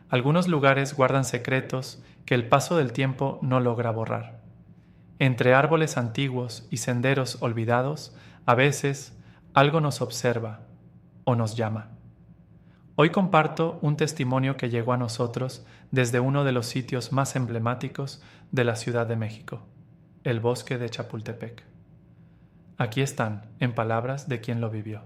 Algunos lugares guardan secretos que el paso del tiempo no logra borrar. Entre árboles antiguos y senderos olvidados, a veces algo nos observa o nos llama. Hoy comparto un testimonio que llegó a nosotros desde uno de los sitios más emblemáticos de la Ciudad de México, el Bosque de Chapultepec. Aquí están, en palabras de quien lo vivió.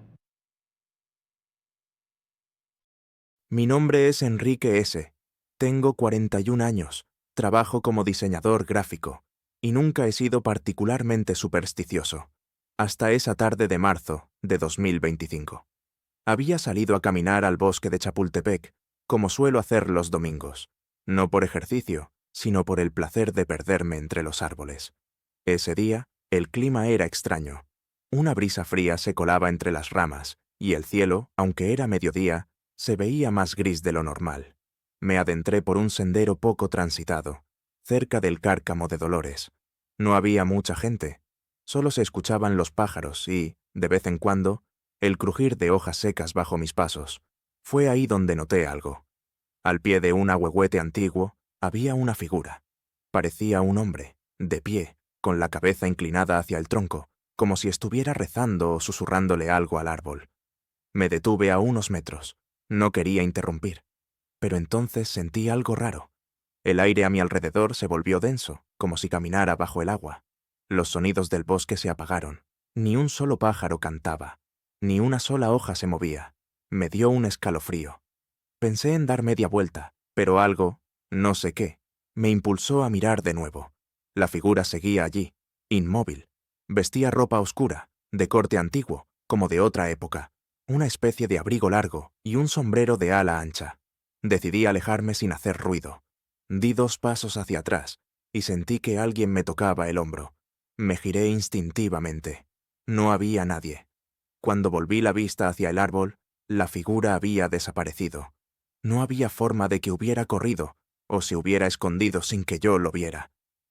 Mi nombre es Enrique S. Tengo 41 años, trabajo como diseñador gráfico y nunca he sido particularmente supersticioso, hasta esa tarde de marzo de 2025. Había salido a caminar al bosque de Chapultepec, como suelo hacer los domingos, no por ejercicio, sino por el placer de perderme entre los árboles. Ese día, el clima era extraño. Una brisa fría se colaba entre las ramas y el cielo, aunque era mediodía, se veía más gris de lo normal. Me adentré por un sendero poco transitado, cerca del Cárcamo de Dolores. No había mucha gente. Solo se escuchaban los pájaros y, de vez en cuando, el crujir de hojas secas bajo mis pasos. Fue ahí donde noté algo. Al pie de un ahuehuete antiguo había una figura. Parecía un hombre, de pie, con la cabeza inclinada hacia el tronco, como si estuviera rezando o susurrándole algo al árbol. Me detuve a unos metros. No quería interrumpir, pero entonces sentí algo raro. El aire a mi alrededor se volvió denso, como si caminara bajo el agua. Los sonidos del bosque se apagaron. Ni un solo pájaro cantaba. Ni una sola hoja se movía. Me dio un escalofrío. Pensé en dar media vuelta, pero algo, no sé qué, me impulsó a mirar de nuevo. La figura seguía allí, inmóvil. Vestía ropa oscura, de corte antiguo, como de otra época, una especie de abrigo largo y un sombrero de ala ancha. Decidí alejarme sin hacer ruido. Di 2 pasos hacia atrás y sentí que alguien me tocaba el hombro. Me giré instintivamente. No había nadie. Cuando volví la vista hacia el árbol, la figura había desaparecido. No había forma de que hubiera corrido o se hubiera escondido sin que yo lo viera.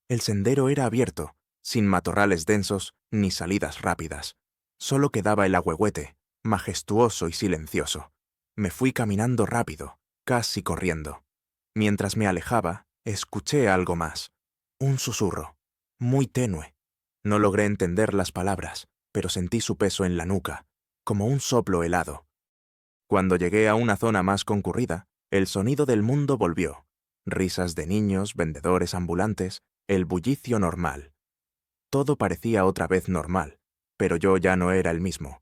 El sendero era abierto, sin matorrales densos ni salidas rápidas. Solo quedaba el ahuehuete, majestuoso y silencioso. Me fui caminando rápido, casi corriendo. Mientras me alejaba, escuché algo más. Un susurro, muy tenue. No logré entender las palabras, pero sentí su peso en la nuca, como un soplo helado. Cuando llegué a una zona más concurrida, el sonido del mundo volvió. Risas de niños, vendedores ambulantes, el bullicio normal. Todo parecía otra vez normal, pero yo ya no era el mismo.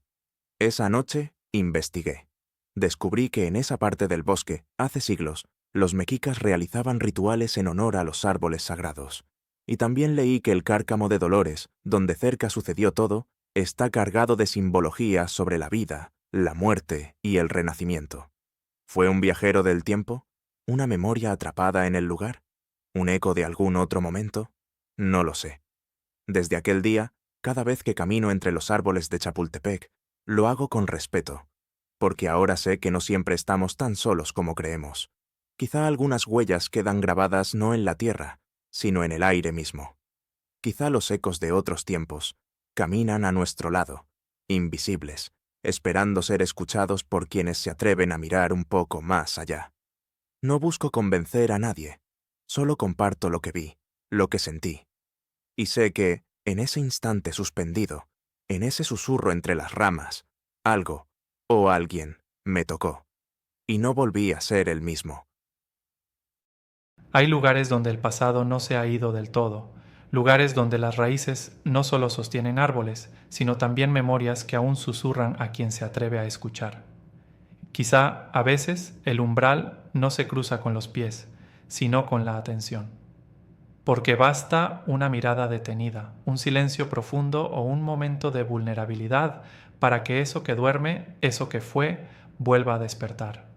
Esa noche, investigué. Descubrí que en esa parte del bosque, hace siglos, los mexicas realizaban rituales en honor a los árboles sagrados. Y también leí que el Cárcamo de Dolores, donde cerca sucedió todo, está cargado de simbología sobre la vida, la muerte y el renacimiento. ¿Fue un viajero del tiempo? ¿Una memoria atrapada en el lugar? ¿Un eco de algún otro momento? No lo sé. Desde aquel día, cada vez que camino entre los árboles de Chapultepec, lo hago con respeto, porque ahora sé que no siempre estamos tan solos como creemos. Quizá algunas huellas quedan grabadas no en la tierra, sino en el aire mismo. Quizá los ecos de otros tiempos caminan a nuestro lado, invisibles, esperando ser escuchados por quienes se atreven a mirar un poco más allá. No busco convencer a nadie, solo comparto lo que vi, lo que sentí. Y sé que, en ese instante suspendido, en ese susurro entre las ramas, algo, o alguien, me tocó, y no volví a ser el mismo. Hay lugares donde el pasado no se ha ido del todo, lugares donde las raíces no solo sostienen árboles, sino también memorias que aún susurran a quien se atreve a escuchar. Quizá, a veces, el umbral no se cruza con los pies, sino con la atención. Porque basta una mirada detenida, un silencio profundo o un momento de vulnerabilidad para que eso que duerme, eso que fue, vuelva a despertar.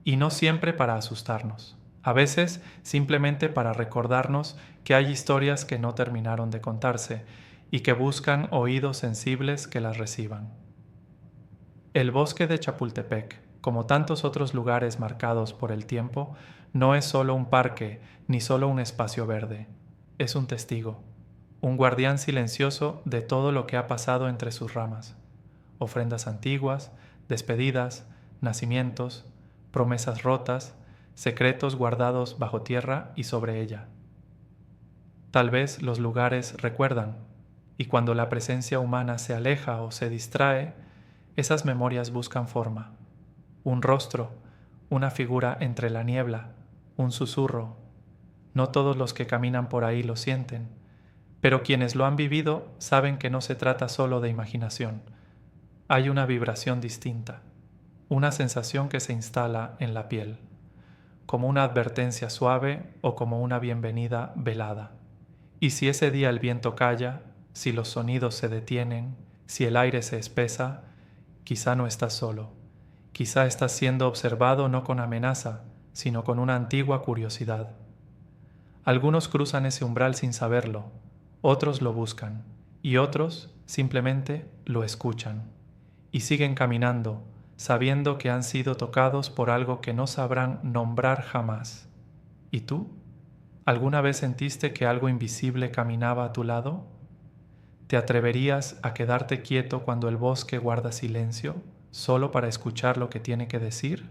Y no siempre para asustarnos. A veces simplemente para recordarnos que hay historias que no terminaron de contarse y que buscan oídos sensibles que las reciban. El bosque de Chapultepec, como tantos otros lugares marcados por el tiempo, no es solo un parque ni solo un espacio verde. Es un testigo, un guardián silencioso de todo lo que ha pasado entre sus ramas. Ofrendas antiguas, despedidas, nacimientos, promesas rotas, secretos guardados bajo tierra y sobre ella. Tal vez los lugares recuerdan, y cuando la presencia humana se aleja o se distrae, esas memorias buscan forma. Un rostro, una figura entre la niebla, un susurro. No todos los que caminan por ahí lo sienten, pero quienes lo han vivido saben que no se trata solo de imaginación. Hay una vibración distinta, una sensación que se instala en la piel, como una advertencia suave o como una bienvenida velada. Y si ese día el viento calla, si los sonidos se detienen, si el aire se espesa, quizá no estás solo. Quizá estás siendo observado no con amenaza, sino con una antigua curiosidad. Algunos cruzan ese umbral sin saberlo, otros lo buscan, y otros simplemente lo escuchan. Y siguen caminando, sabiendo que han sido tocados por algo que no sabrán nombrar jamás. ¿Y tú? ¿Alguna vez sentiste que algo invisible caminaba a tu lado? ¿Te atreverías a quedarte quieto cuando el bosque guarda silencio, solo para escuchar lo que tiene que decir?